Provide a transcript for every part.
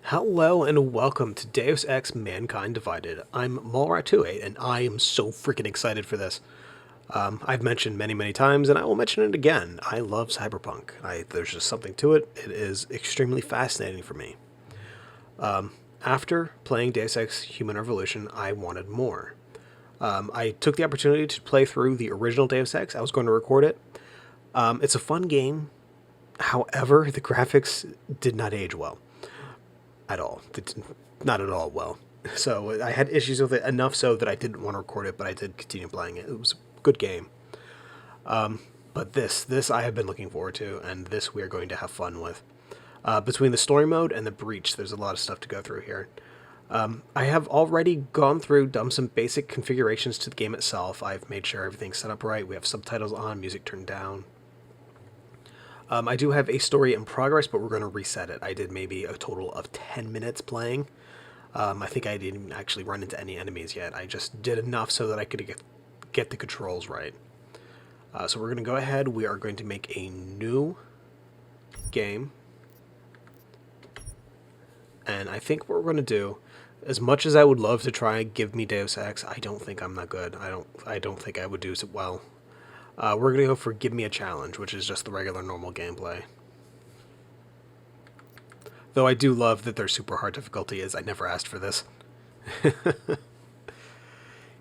Hello and welcome to Deus Ex Mankind Divided. I'm Malrat28 and I am so freaking excited for this. I've mentioned many times and I will mention it again. I love Cyberpunk. There's just something to it. It is extremely fascinating for me. After playing Deus Ex Human Revolution, I wanted more. I took the opportunity to play through the original Deus Ex. I was going to record it. It's a fun game. However, the graphics did not age well. At all. Not at all well. So I had issues with it enough so that I didn't want to record it, but I did continue playing it. It was a good game. But this I have been looking forward to, and this we are going to have fun with. Between the story mode and the breach, there's a lot of stuff to go through here. I have already gone through, done some basic configurations to the game itself. I've made sure everything's set up right. We have subtitles on, music turned down. I do have a story in progress, but we're going to reset it. I did maybe a total of 10 minutes playing. I think I didn't actually run into any enemies yet. I just did enough so that I could get the controls right. So we're going to go ahead. We are going to make a new game. And I think what we're going to do, as much as I would love to try and give me Deus Ex, I don't think I'm that good. I don't think I would do so well. We're going to go for Give Me a Challenge, which is just the regular normal gameplay. Though I do love that their super hard difficulty is I never asked for this. Give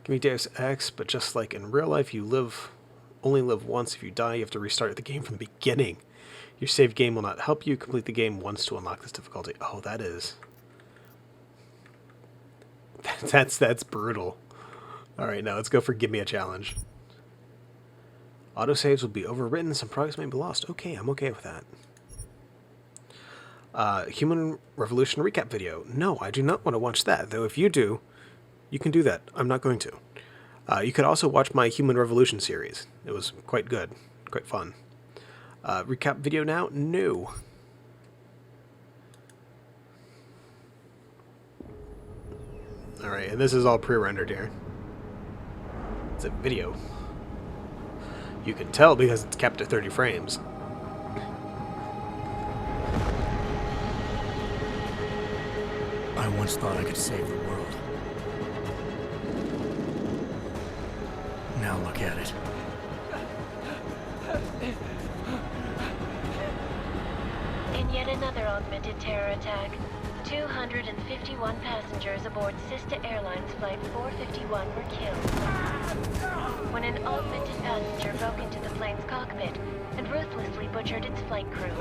me Deus Ex, but just like in real life, you only live once. If you die, you have to restart the game from the beginning. Your saved game will not help you. Complete the game once to unlock this difficulty. Oh, that is... That's brutal. Alright, now let's go for Give Me a Challenge. Autosaves will be overwritten, some progress may be lost. Okay, I'm okay with that. Human Revolution recap video. No, I do not want to watch that, though if you do, you can do that. I'm not going to. You could also watch my Human Revolution series. It was quite good, quite fun. Recap video now? No. Alright, and this is all pre-rendered here. It's a video. You can tell because it's kept at 30 frames. I once thought I could save the world. Now look at it. In yet another augmented terror attack, 251 passengers aboard Sister Airlines Flight 451 were killed when an augmented passenger broke into the plane's cockpit and ruthlessly butchered its flight crew.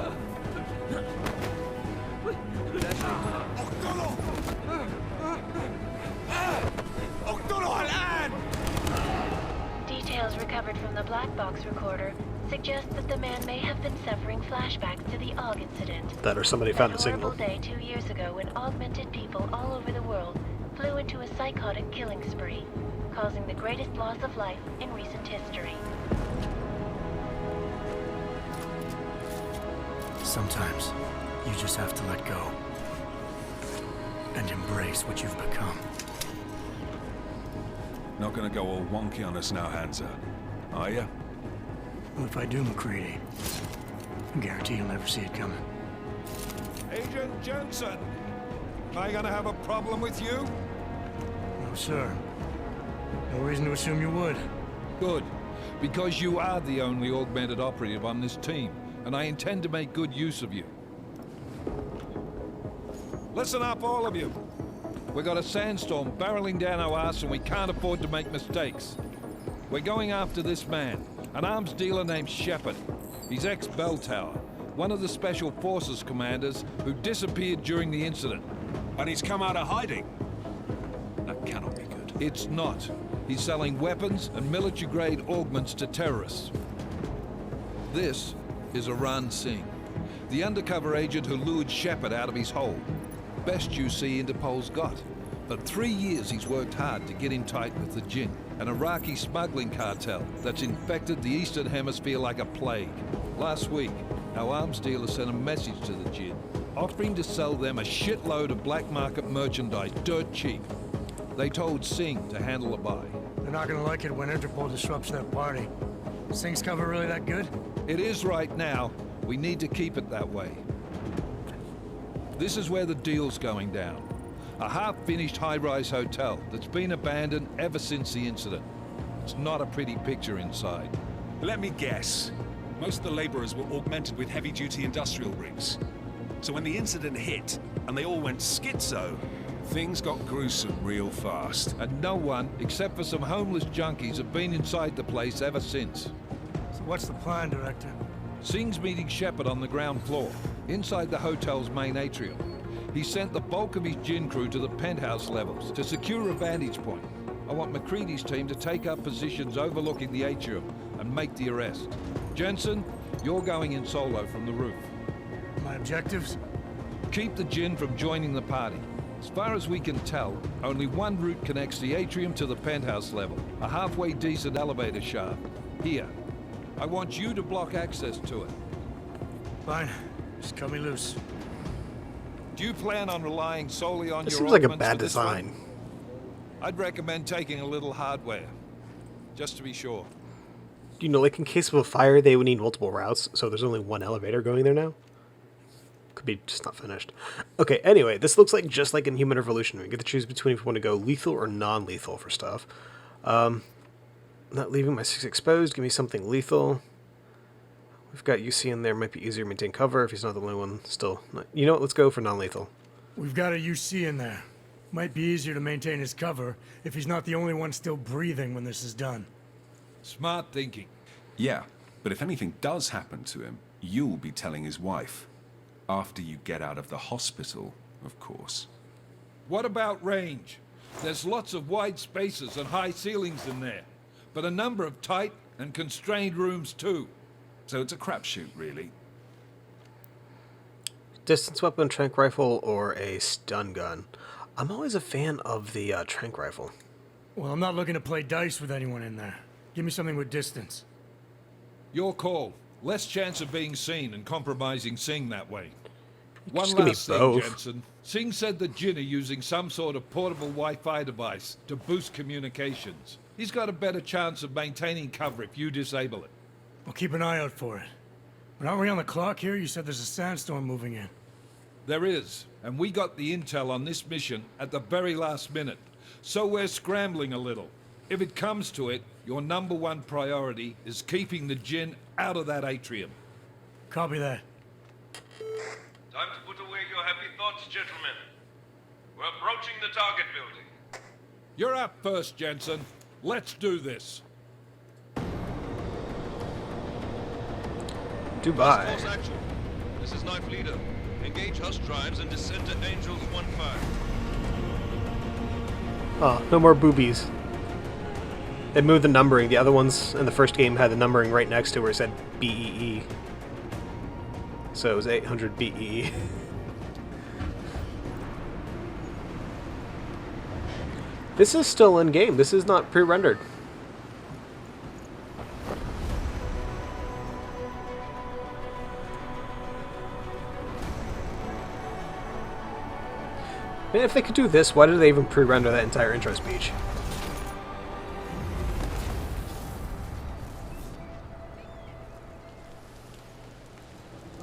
Details recovered from the black box recorder suggest that the man may have been suffering flashbacks to the AUG incident. That or somebody found the signal. A horrible day 2 years ago when augmented people all over the world flew into a psychotic killing spree, causing the greatest loss of life in recent history. Sometimes you just have to let go and embrace what you've become. Not gonna go all wonky on us now, Hansa, are ya? Well, if I do, McCready, I guarantee you'll never see it coming. Agent Jensen! Am I gonna have a problem with you? No, sir. No reason to assume you would. Good, because you are the only augmented operative on this team, and I intend to make good use of you. Listen up, all of you. We got a sandstorm barreling down our ass and we can't afford to make mistakes. We're going after this man, an arms dealer named Shepard. He's ex-Bell Tower, one of the Special Forces commanders who disappeared during the incident. And he's come out of hiding. That cannot be good. It's not. He's selling weapons and military-grade augments to terrorists. This is Aran Singh, the undercover agent who lured Shepard out of his hole. Best you see Interpol's got. For 3 years he's worked hard to get in tight with the Jinn, an Iraqi smuggling cartel that's infected the Eastern Hemisphere like a plague. Last week, our arms dealer sent a message to the Jinn, offering to sell them a shitload of black market merchandise dirt cheap. They told Singh to handle the buy. They're not gonna like it when Interpol disrupts their party. Singh's cover really that good? It is right now. We need to keep it that way. This is where the deal's going down. A half-finished high-rise hotel that's been abandoned ever since the incident. It's not a pretty picture inside. Let me guess. Most of the laborers were augmented with heavy-duty industrial rigs. So when the incident hit, and they all went schizo, things got gruesome real fast. And no one, except for some homeless junkies, have been inside the place ever since. So what's the plan, Director? Singh's meeting Shepard on the ground floor, inside the hotel's main atrium. He sent the bulk of his gin crew to the penthouse levels to secure a vantage point. I want McCready's team to take up positions overlooking the atrium and make the arrest. Jensen, you're going in solo from the roof. My objectives? Keep the gin from joining the party. As far as we can tell, only one route connects the atrium to the penthouse level, a halfway decent elevator shaft. Here. I want you to block access to it. Fine. Just cut me loose. Do you plan on relying solely on This your seems like a augments bad for this one? design. I'd recommend taking a little hardware, just to be sure. You know, like in case of a fire, they would need multiple routes, so there's only one elevator going there now. Could be just not finished. Okay, anyway, this looks like just like in Human Revolution. We get to choose between if we want to go lethal or non-lethal for stuff. Not leaving my 6 exposed, give me something lethal. We've got UC in there, might be easier to maintain cover if he's not the only one still. You know what, let's go for non-lethal. We've got a UC in there. Might be easier to maintain his cover if he's not the only one still breathing when this is done. Smart thinking. Yeah, but if anything does happen to him, you'll be telling his wife. After you get out of the hospital, of course. What about range? There's lots of wide spaces and high ceilings in there, but a number of tight and constrained rooms too. So it's a crapshoot, really. Distance weapon, tranq rifle, or a stun gun. I'm always a fan of the tranq rifle. Well, I'm not looking to play dice with anyone in there. Give me something with distance. Your call. Less chance of being seen and compromising Singh that way. One Just give me last thing, both. Jensen. Singh said the Jinn are using some sort of portable Wi-Fi device to boost communications. He's got a better chance of maintaining cover if you disable it. I'll keep an eye out for it. But aren't we on the clock here? You said there's a sandstorm moving in. There is, and we got the intel on this mission at the very last minute. So we're scrambling a little. If it comes to it, your #1 priority is keeping the Jinn out of that atrium. Copy that. Time to put away your happy thoughts, gentlemen. We're approaching the target building. You're up first, Jensen. Let's do this. Dubai. Force action. This is Knife Leader. Engage Hush drives and descend to Angels 1-5. Oh, no more boobies. They moved the numbering. The other ones in the first game had the numbering right next to where it said BEE. So it was 800 BEE. This is still in game. This is not pre-rendered. Man, if they could do this, why did they even pre-render that entire intro speech?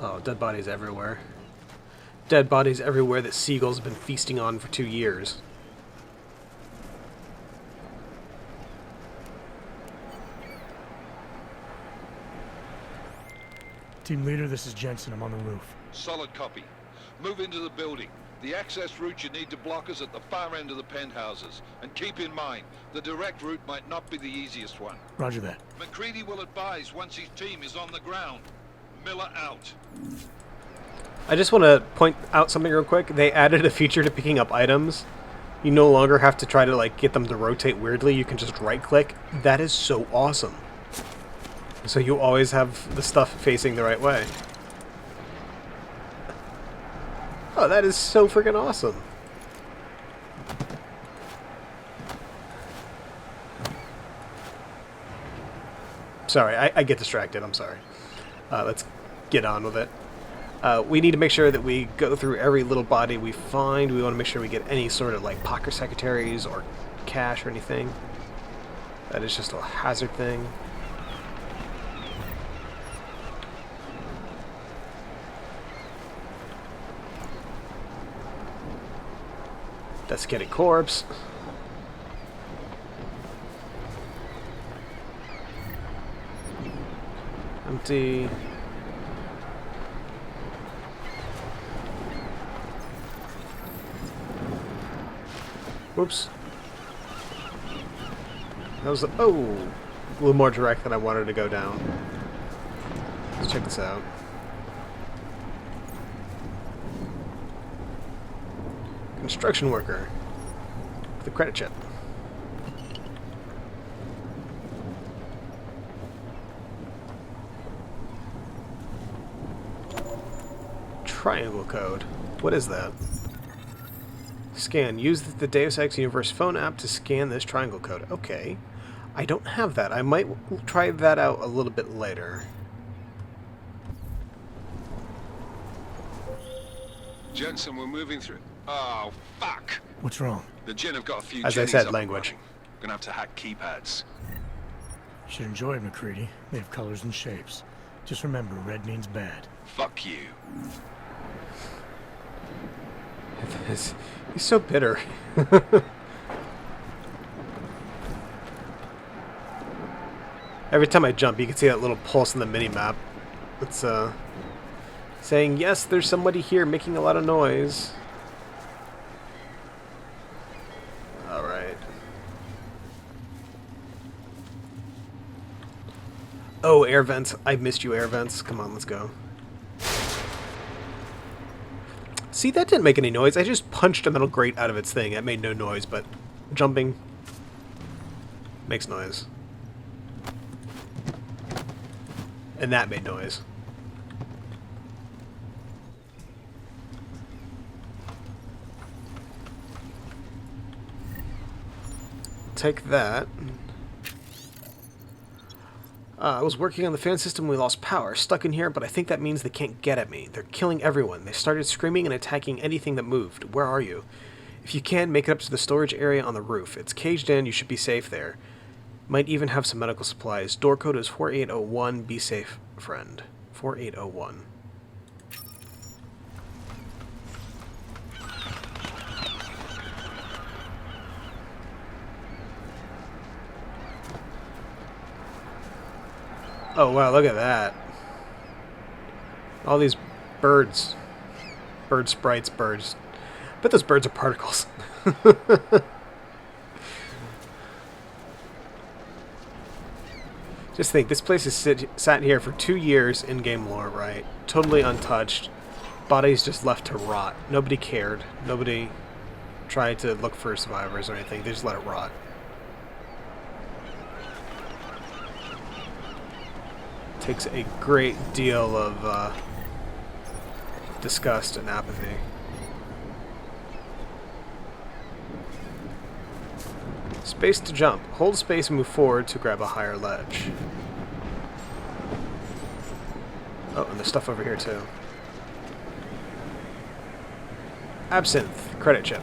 Oh, dead bodies everywhere. Dead bodies everywhere that seagulls have been feasting on for 2 years. Team leader, this is Jensen. I'm on the roof. Solid copy. Move into the building. The access route you need to block is at the far end of the penthouses. And keep in mind, the direct route might not be the easiest one. Roger that. McCready will advise once his team is on the ground. Miller out. I just want to point out something real quick. They added a feature to picking up items. You no longer have to try to like get them to rotate weirdly. You can just right click. That is so awesome. So you always have the stuff facing the right way. Oh, that is so freaking awesome. Sorry, I get distracted. I'm sorry. Let's get on with it. We need to make sure that we go through every little body we find. We want to make sure we get any sort of like pocket secretaries or cash or anything. That is just a hazard thing. Desiccated corpse. Empty. Whoops. That was a little more direct than I wanted to go down. Let's check this out. Construction worker with a credit chip. Triangle code. What is that? Scan. Use the Deus Ex Universe phone app to scan this triangle code. Okay. I don't have that. I might try that out a little bit later. Jensen, we're moving through. Oh, fuck! What's wrong? The Jinn have got a few As I Jennies said, up and language. running. Gonna have to hack keypads. Should enjoy it, McCready. They have colors and shapes. Just remember, red means bad. Fuck you. He's so bitter. Every time I jump, you can see that little pulse in the mini-map. It's, saying, yes, there's somebody here making a lot of noise. Alright. Oh, air vents. I missed you, air vents. Come on, let's go. See, that didn't make any noise. I just punched a metal grate out of its thing. It made no noise, but jumping makes noise. And that made noise. Take that. I was working on the fan system when we lost power. Stuck in here, but I think that means they can't get at me. They're killing everyone. They started screaming and attacking anything that moved. Where are you? If you can, make it up to the storage area on the roof. It's caged in. You should be safe there. Might even have some medical supplies. Door code is 4801. Be safe, friend. 4801. Oh wow, look at that. All these birds. Bird sprites, birds. Bet those birds are particles. Just think, this place has sat here for 2 years in game lore, right? Totally untouched. Bodies just left to rot. Nobody cared. Nobody tried to look for survivors or anything. They just let it rot. Takes a great deal of disgust and apathy. Space to jump. Hold space and move forward to grab a higher ledge. Oh, and there's stuff over here too. Absinthe. Credit chip.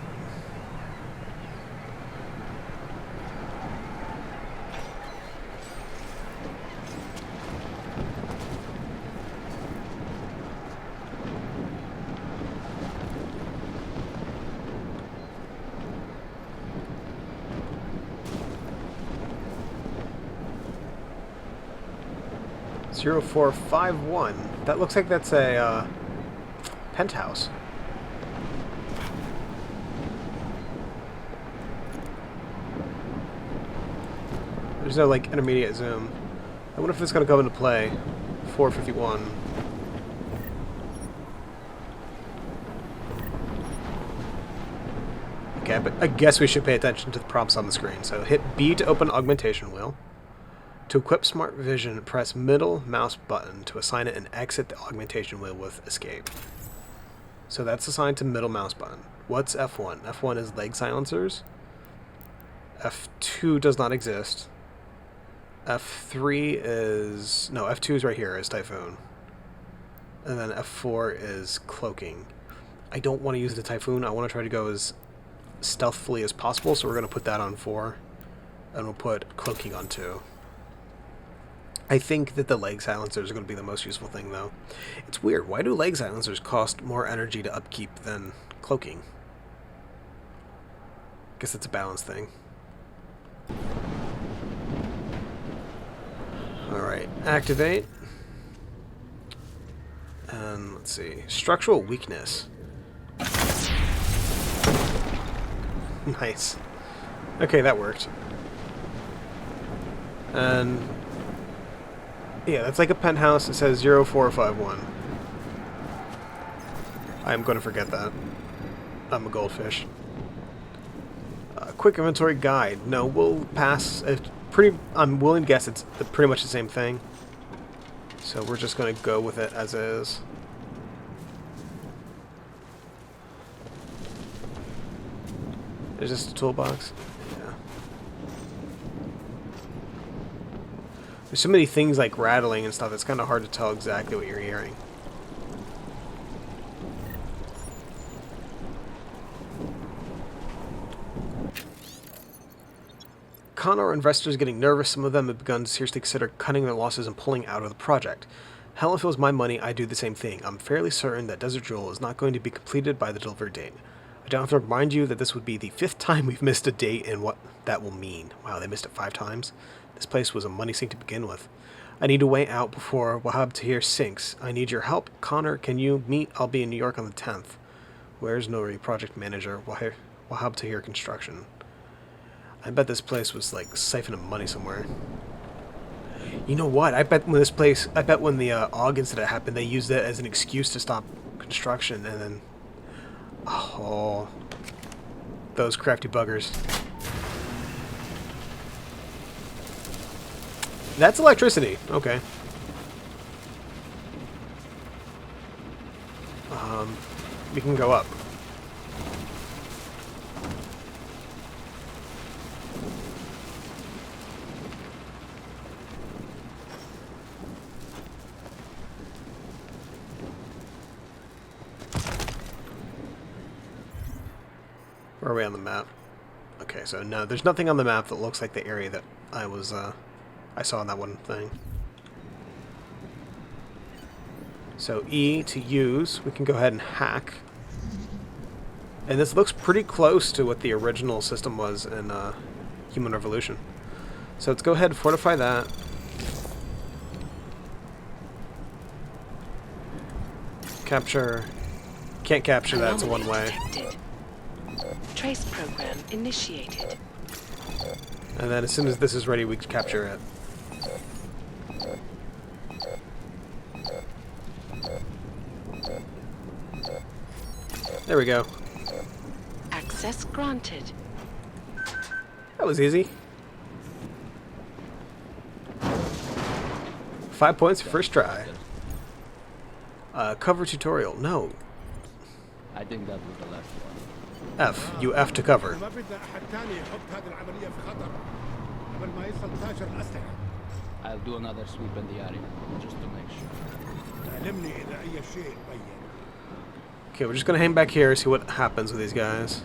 Zero 0451. That looks like that's a penthouse. There's no like intermediate zoom. I wonder if this is gonna come into play. 451. Okay, but I guess we should pay attention to the prompts on the screen. So hit B to open augmentation wheel. To equip Smart Vision, press middle mouse button to assign it and exit the augmentation wheel with escape. So that's assigned to middle mouse button. What's F1? F1 is leg silencers. F2 does not exist. F3 is... No, F2 is right here, is Typhoon. And then F4 is cloaking. I don't want to use the Typhoon. I want to try to go as stealthily as possible, so we're going to put that on 4. And we'll put cloaking on 2. I think that the leg silencers are going to be the most useful thing, though. It's weird. Why do leg silencers cost more energy to upkeep than cloaking? Guess it's a balance thing. Alright, activate. And let's see. Structural weakness. Nice. Okay, that worked. And yeah, that's like a penthouse. It says 0451. I'm going to forget that. I'm a goldfish. Quick inventory guide. No, we'll pass. I'm willing to guess it's pretty much the same thing. So we're just going to go with it as is. Is this a toolbox? Yeah. There's so many things like rattling and stuff, it's kind of hard to tell exactly what you're hearing. Connor investors getting nervous. Some of them have begun to seriously consider cutting their losses and pulling out of the project. Hell, if it was my money, I'd do the same thing. I'm fairly certain that Desert Jewel is not going to be completed by the delivery date. I don't have to remind you that this would be the 5th time we've missed a date and what that will mean. Wow, they missed it 5 times? This place was a money sink to begin with. I need a way out before Wahab Tahir sinks. I need your help. Connor, can you meet? I'll be in New York on the 10th. Where's Nori, project manager? Wahab Tahir Construction. I bet this place was like siphoning money somewhere. You know what? I bet when the AUG incident happened, they used it as an excuse to stop construction, and then oh, those crafty buggers. That's electricity. Okay. We can go up. Where are we on the map? Okay, so no, there's nothing on the map that looks like the area that I saw in that one thing. So E to use, we can go ahead and hack. And this looks pretty close to what the original system was in Human Revolution. So let's go ahead and fortify that. Capture. Can't capture that, it's a one-way. Trace program initiated. And then as soon as this is ready, we can capture it. There we go. Access granted. That was easy. 5 points first try. Cover tutorial. No. I think that was the last one. F. You F to cover. I'll do another sweep in the area, just to make sure. Okay, we're just gonna hang back here, see what happens with these guys.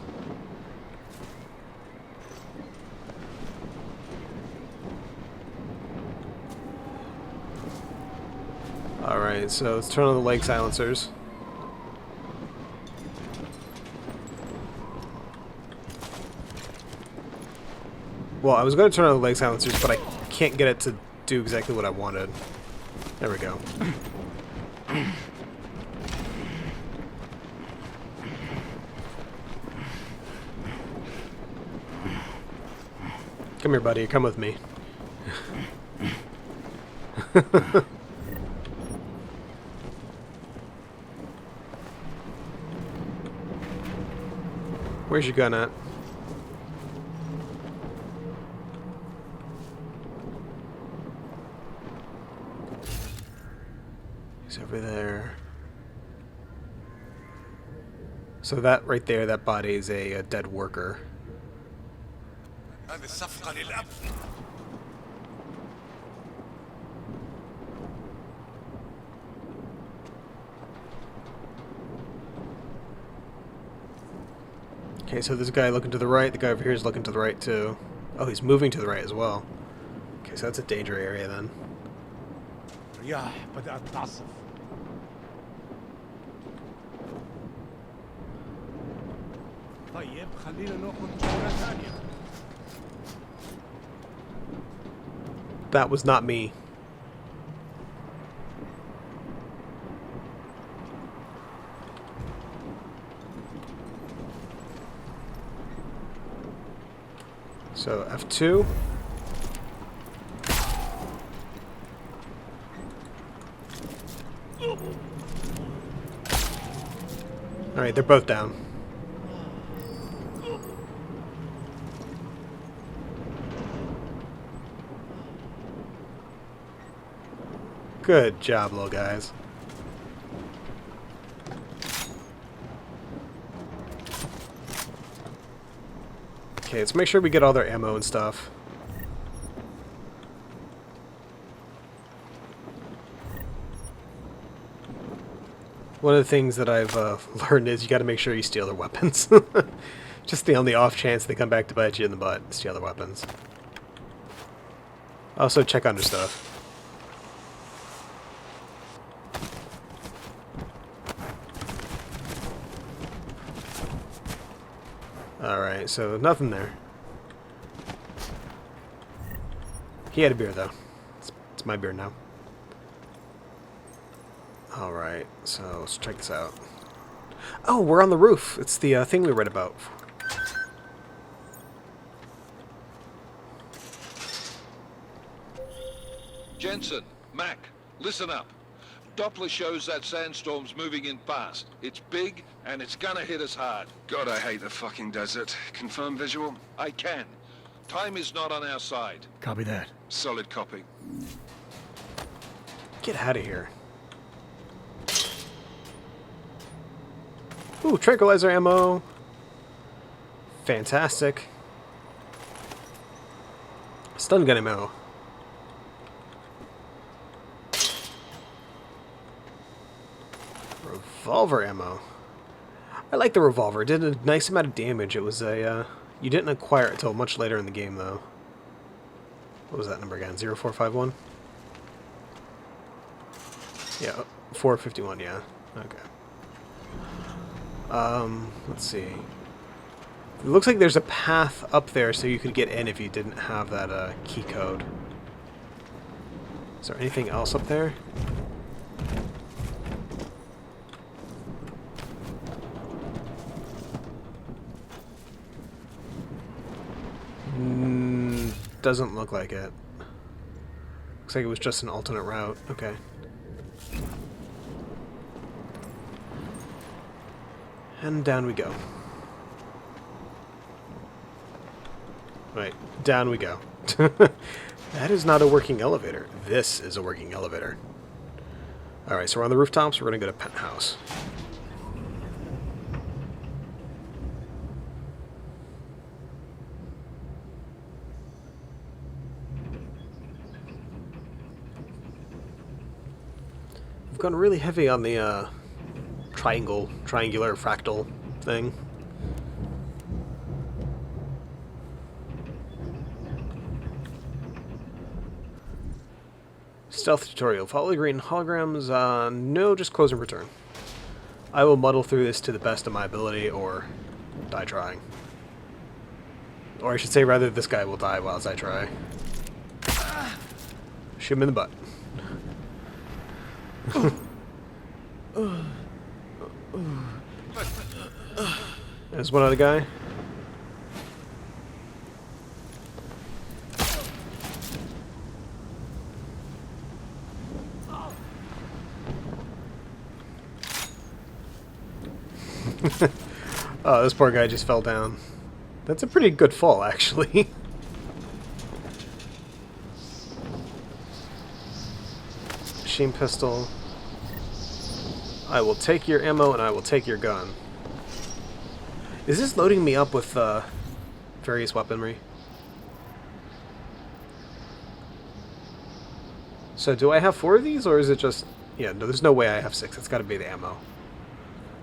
Alright, so let's turn on the leg silencers. Well, I was going to turn on the leg silencers, but I can't get it to do exactly what I wanted. There we go. Come here, buddy. Come with me. Where's your gun at? He's over there. So that right there, that body is a dead worker. Okay, so this guy looking to the right, the guy over here is looking to the right too. Oh, he's moving to the right as well. Okay, so that's a danger area then. طيب خلينا ناخذ جولة ثانية. That was not me. So F2. Alright, they're both down. Good job, little guys. Okay, let's make sure we get all their ammo and stuff. One of the things that I've learned is you got to make sure you steal their weapons. Just on the off chance they come back to bite you in the butt, steal their weapons. Also, check on their stuff. Alright, so nothing there. He had a beer, though. It's my beer now. Alright, so let's check this out. Oh, we're on the roof. It's the thing we read about. Jensen, Mac, listen up. Doppler shows that sandstorm's moving in fast. It's big, and it's gonna hit us hard. God, I hate the fucking desert. Confirm visual? I can. Time is not on our side. Copy that. Solid copy. Get out of here. Ooh, tranquilizer ammo. Fantastic. Stun gun ammo. Revolver ammo. I like the revolver. It did a nice amount of damage. It was a, you didn't acquire it until much later in the game, though. What was that number again? 0451? Yeah, 451, yeah. Okay. Let's see. It looks like there's a path up there so you could get in if you didn't have that, key code. Is there anything else up there? Doesn't look like it. Looks like it was just an alternate route. Okay. And down we go. Right, down we go. That is not a working elevator. This is a working elevator. Alright, so we're on the rooftops. We're going to go to Penthouse. We've gone really heavy on the triangular fractal thing. Stealth tutorial. Follow the green holograms. No, just close and return. I will muddle through this to the best of my ability or die trying. Or I should say rather this guy will die whilst I try. Shoot him in the butt. There's one other guy. Oh, this poor guy just fell down. That's a pretty good fall, actually. Machine pistol. I will take your ammo and I will take your gun. Is this loading me up with various weaponry? So do I have 4 of these, or is it just... Yeah, no, there's no way I have 6. It's got to be the ammo.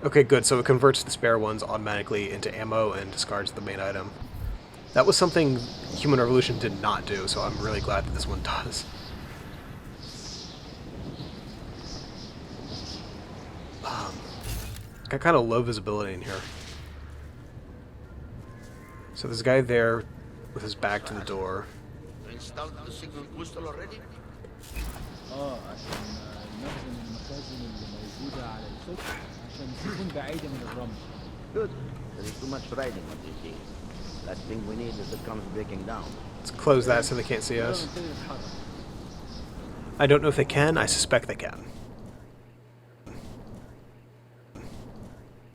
Okay, good. So it converts the spare ones automatically into ammo and discards the main item. That was something Human Revolution did not do, so I'm really glad that this one does. Got kind of low visibility in here. So there's a guy there with his back to the door. Installed the signal crystal already? عشان نخزن المخازن اللي موجودة على السطح عشان تكون بعيدة من الرمل. Good. There is too much riding on these things. Last thing we need is it comes breaking down. Let's close that so they can't see us. I don't know if they can. I suspect they can.